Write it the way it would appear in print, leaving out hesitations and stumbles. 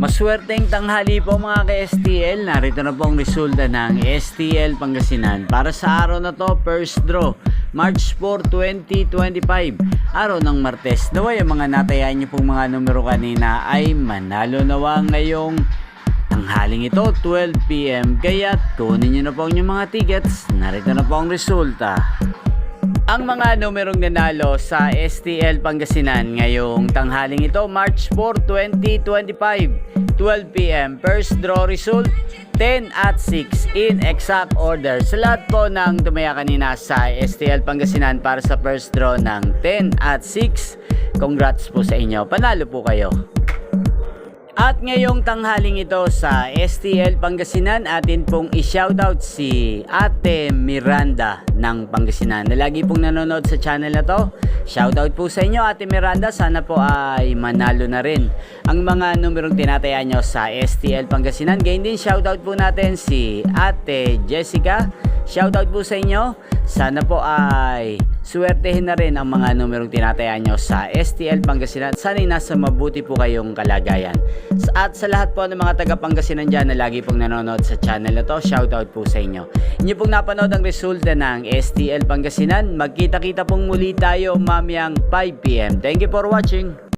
Maswerteng tanghali po mga ka-STL. Narito na po ang resulta ng STL Pangasinan para sa araw na to, first draw, March 4, 2025, araw ng Martes. Naway ang mga natayaan niyo pong mga numero kanina ay manalo nawa ngayong tanghaling ito, 12 PM. Kaya kunin niyo na po ang inyong mga tickets. Narito na po ang resulta. Ang mga numerong nanalo sa STL Pangasinan ngayong tanghaling ito, March 4, 2025, 12 PM. First draw result, 10 at 6 in exact order. Sa lahat po ng tumaya kanina sa STL Pangasinan para sa first draw ng 10 at 6, congrats po sa inyo. Panalo po kayo. At ngayong tanghaling ito sa STL Pangasinan, atin pong i-shoutout si Ate Miranda ng Pangasinan na lagi pong nanonood sa channel na to. Shoutout po sa inyo Ate Miranda, sana po ay manalo na rin ang mga numerong tinataya nyo sa STL Pangasinan. Gayun din shoutout po natin si Ate Jessica. Shoutout po sa inyo, sana po ay suwertehin na rin ang mga numerong tinataya nyo sa STL Pangasinan. Sana'y nasa mabuti po kayong kalagayan. At sa lahat po ng mga taga Pangasinan dyan na lagi pong nanonood sa channel na to, shoutout po sa inyo. Inyo pong napanood ang resulta ng STL Pangasinan. Magkita-kita pong muli tayo mamayang 5 PM. Thank you for watching.